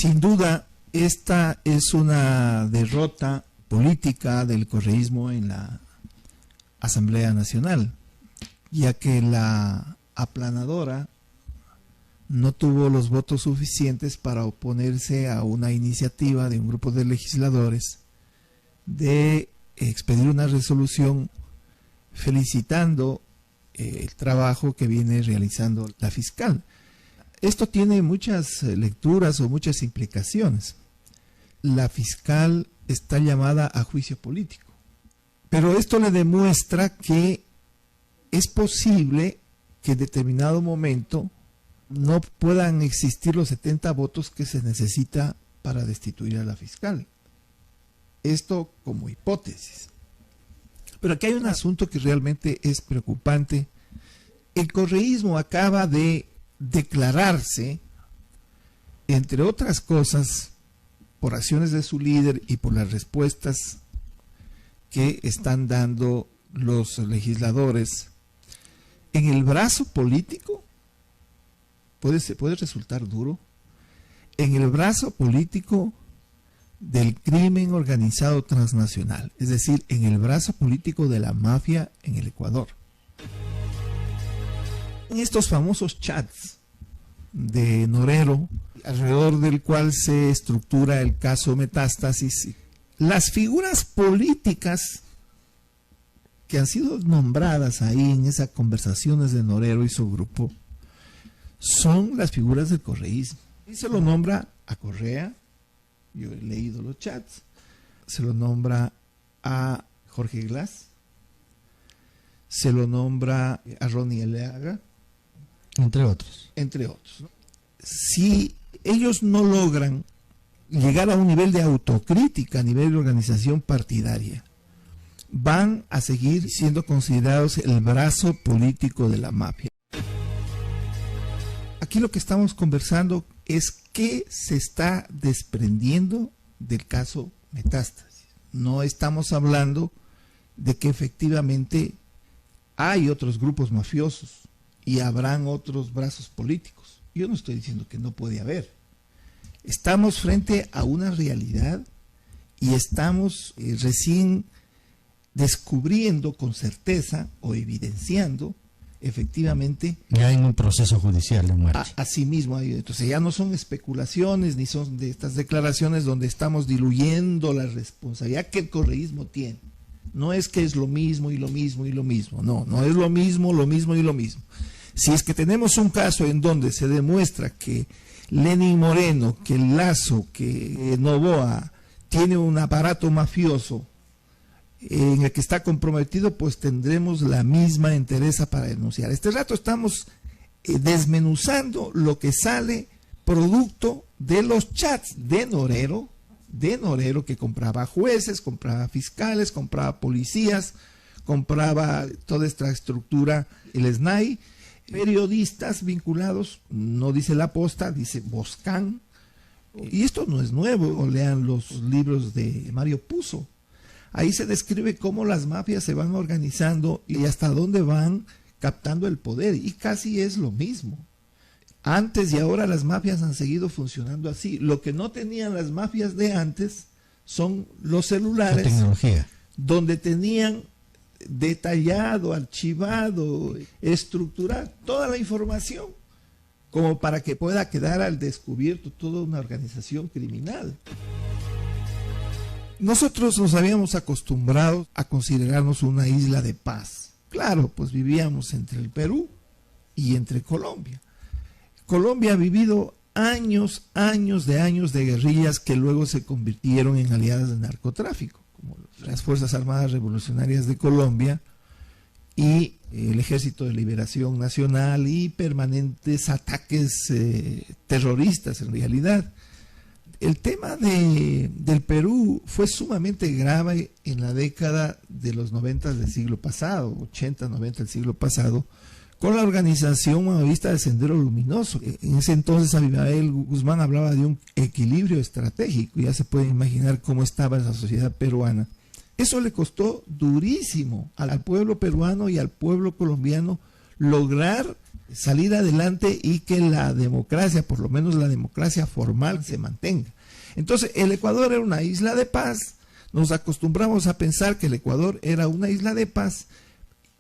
Sin duda, esta es una derrota política del correísmo en la Asamblea Nacional, ya que la aplanadora no tuvo los votos suficientes para oponerse a una iniciativa de un grupo de legisladores de expedir una resolución felicitando el trabajo que viene realizando la fiscal. Esto tiene muchas lecturas o muchas implicaciones. La fiscal está llamada a juicio político, pero esto le demuestra que es posible que en determinado momento no puedan existir los 70 votos que se necesita para destituir a la fiscal. Esto como hipótesis. Pero aquí hay un asunto que realmente es preocupante. El correísmo acaba de declararse, entre otras cosas, por acciones de su líder y por las respuestas que están dando los legisladores, en el brazo político, puede resultar duro, en el brazo político del crimen organizado transnacional, es decir, en el brazo político de la mafia en el Ecuador. En estos famosos chats de Norero, alrededor del cual se estructura el caso Metástasis, las figuras políticas que han sido nombradas ahí en esas conversaciones de Norero y su grupo son las figuras del correísmo. Y se lo nombra a Correa, yo he leído los chats, se lo nombra a Jorge Glass, se lo nombra a Ronnie Eleaga, entre otros. Entre otros. Si ellos no logran llegar a un nivel de autocrítica a nivel de organización partidaria, van a seguir siendo considerados el brazo político de la mafia. Aquí lo que estamos conversando es qué se está desprendiendo del caso Metástasis. No estamos hablando de que efectivamente hay otros grupos mafiosos y habrán otros brazos políticos. Yo no estoy diciendo que no puede haber. Estamos frente a una realidad y estamos recién descubriendo con certeza o evidenciando efectivamente ya en un proceso judicial de muerte. Así mismo, entonces ya no son especulaciones ni son de estas declaraciones donde estamos diluyendo la responsabilidad que el correísmo tiene. No es que es lo mismo y lo mismo y lo mismo, no es lo mismo y lo mismo. Si es que tenemos un caso en donde se demuestra que Lenín Moreno, que Lazo, que Noboa tiene un aparato mafioso en el que está comprometido, pues tendremos la misma entereza para denunciar. Este rato estamos desmenuzando lo que sale producto de los chats de Norero, que compraba jueces, compraba fiscales, compraba policías, compraba toda esta estructura, el SNAI, periodistas vinculados, no dice La Posta, dice Boscán, y esto no es nuevo, o lean los libros de Mario Puzo. Ahí se describe cómo las mafias se van organizando y hasta dónde van captando el poder, y casi es lo mismo. Antes y ahora las mafias han seguido funcionando así. Lo que no tenían las mafias de antes son los celulares, la tecnología, donde tenían detallado, archivado, estructurado toda la información como para que pueda quedar al descubierto toda una organización criminal. Nosotros nos habíamos acostumbrado a considerarnos una isla de paz. Claro, pues vivíamos entre el Perú y entre Colombia. Colombia ha vivido años de guerrillas que luego se convirtieron en aliadas del narcotráfico, como las Fuerzas Armadas Revolucionarias de Colombia y el Ejército de Liberación Nacional, y permanentes ataques terroristas en realidad. El tema del Perú fue sumamente grave en la década de los 90 del siglo pasado, 80, 90 del siglo pasado, con la organización maoísta de Sendero Luminoso. En ese entonces Abimael Guzmán hablaba de un equilibrio estratégico, ya se puede imaginar cómo estaba esa sociedad peruana. Eso le costó durísimo al pueblo peruano y al pueblo colombiano lograr salir adelante y que la democracia, por lo menos la democracia formal, se mantenga. Entonces, el Ecuador era una isla de paz, nos acostumbramos a pensar que el Ecuador era una isla de paz,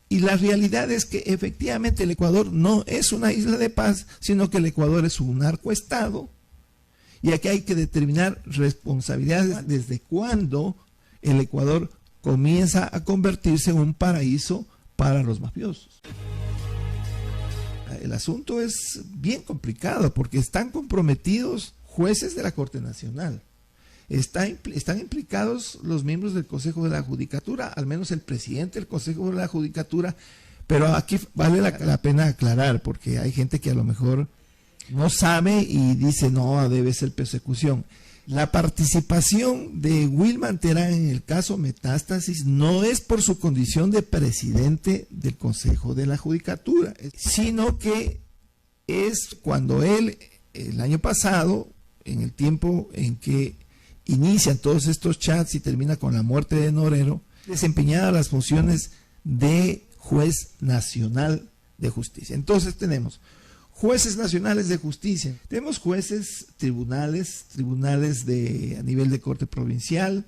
y la realidad es que efectivamente el Ecuador no es una isla de paz, sino que el Ecuador es un narcoestado, y aquí hay que determinar responsabilidades desde cuándo el Ecuador comienza a convertirse en un paraíso para los mafiosos. El asunto es bien complicado porque están comprometidos jueces de la Corte Nacional. Están implicados los miembros del Consejo de la Judicatura, al menos el presidente del Consejo de la Judicatura, pero aquí vale la pena aclarar porque hay gente que a lo mejor no sabe y dice no, debe ser persecución. La participación de Wilman Terán en el caso Metástasis no es por su condición de presidente del Consejo de la Judicatura, sino que es cuando él, el año pasado, en el tiempo en que inician todos estos chats y termina con la muerte de Norero, desempeñaba las funciones de juez nacional de justicia. Entonces tenemos jueces nacionales de justicia, tenemos jueces tribunales a nivel de corte provincial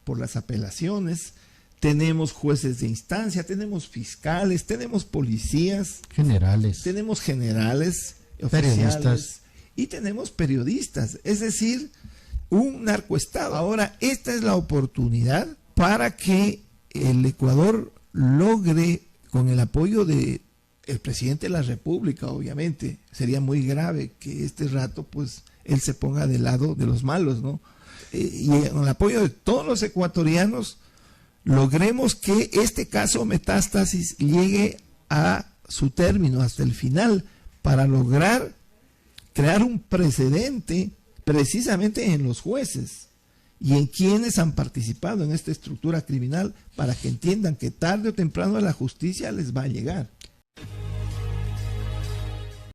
por las apelaciones, tenemos jueces de instancia, tenemos fiscales, tenemos policías, tenemos generales, oficiales y tenemos periodistas, es decir, un narcoestado. Ahora, esta es la oportunidad para que el Ecuador logre, con el apoyo de el presidente de la República, obviamente, sería muy grave que este rato, pues, él se ponga del lado de los malos, ¿no? Y con el apoyo de todos los ecuatorianos, logremos que este caso Metástasis llegue a su término, hasta el final, para lograr crear un precedente precisamente en los jueces y en quienes han participado en esta estructura criminal, para que entiendan que tarde o temprano la justicia les va a llegar.